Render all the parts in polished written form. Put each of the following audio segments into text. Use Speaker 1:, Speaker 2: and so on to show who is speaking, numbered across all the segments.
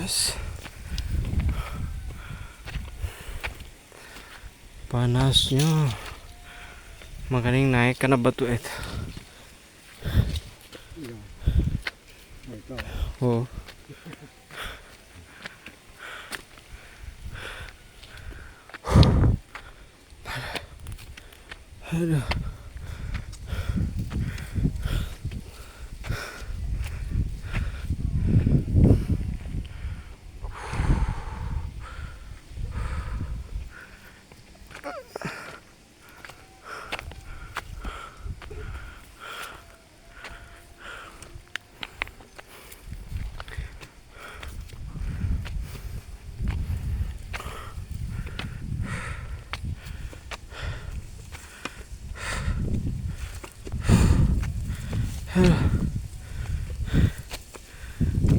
Speaker 1: guys. Panasnya makanya naik karena batu itu. Oh. Aduh.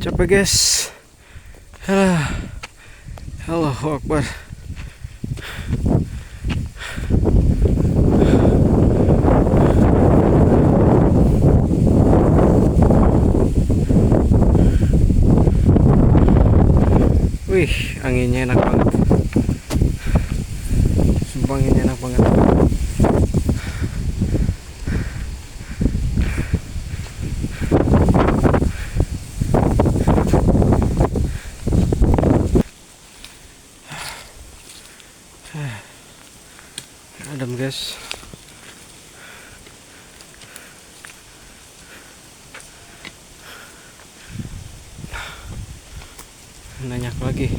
Speaker 1: Capek guys. Allahu Akbar. Wih, anginnya enak banget. Sumpah anginnya enak banget. Adem guys. Nanyak lagi.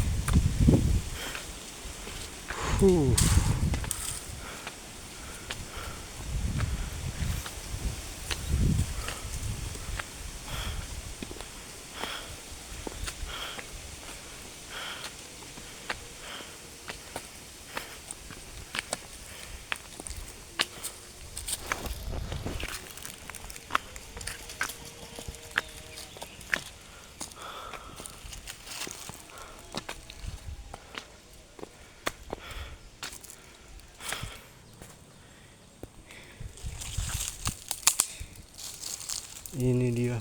Speaker 1: Ini dia.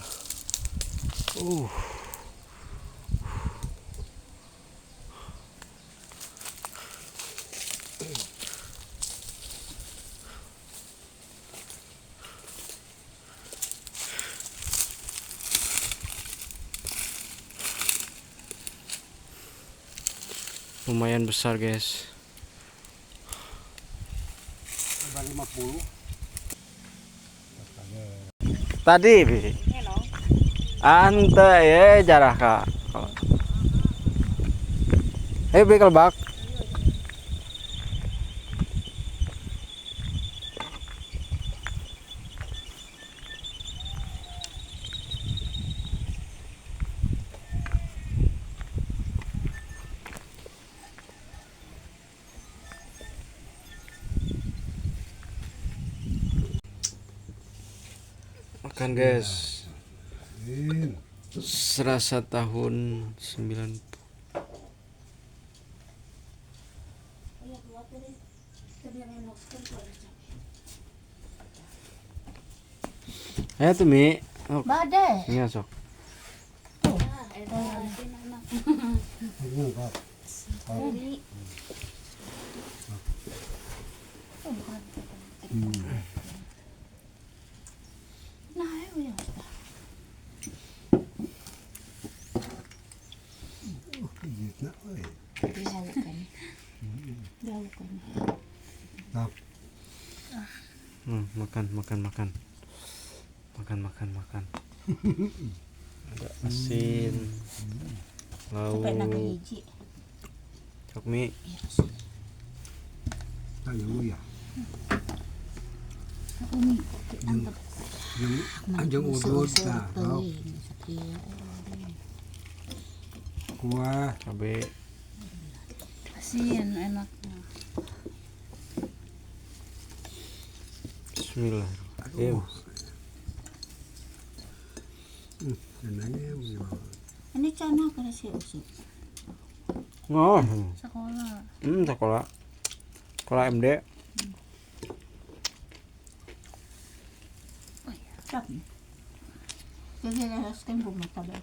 Speaker 1: Lumayan besar guys.
Speaker 2: 50.
Speaker 1: Tadi ante ya jarah kak. Bekal bak. Makan guys. Serasa tahun 90. Ayo tuh Mi.
Speaker 3: Badai.
Speaker 1: Ini sok. Makan. Ada asin, lauk, cok Mi.
Speaker 2: Anjing udut nah, kuah
Speaker 1: Cabe.
Speaker 3: Asin enaknya.
Speaker 1: Bismillahirrahmanirrahim.
Speaker 3: Ini cana pada si usuk
Speaker 1: Oh,
Speaker 3: sekolah.
Speaker 1: sekolah MD.
Speaker 3: Cap. Jadi harus kan rumah tabel.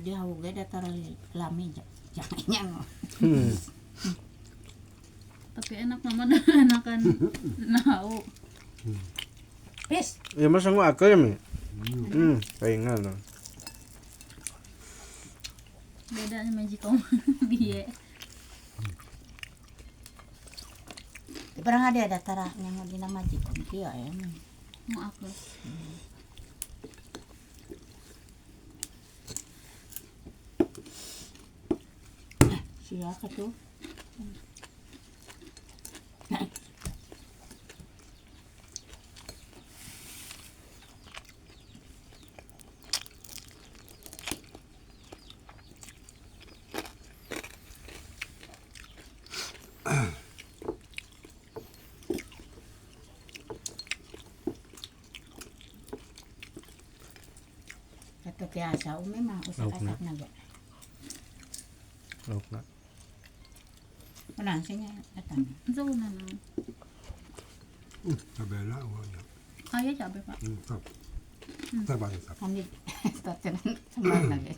Speaker 3: dia hawag ada tara lami jangan nyang.
Speaker 1: Hmm.
Speaker 4: Tapi enak naman enakan nau.
Speaker 3: Pis.
Speaker 1: Ya masa nggak akal ya mi? Pahinga no.
Speaker 4: Beda nih magicom biye.
Speaker 3: Barang ada tara yang di nama jikon dia ya.
Speaker 4: Mau aku.
Speaker 3: Siapa tuh? Kata biasa, memang usak-asak naga.
Speaker 1: Lauk na.
Speaker 3: Menang sihnya datang.
Speaker 4: Itu na na.
Speaker 2: Tabela wala.
Speaker 4: Ayo cabe pak.
Speaker 2: Tap. Tabala tap.
Speaker 3: Kami start sembang lagi.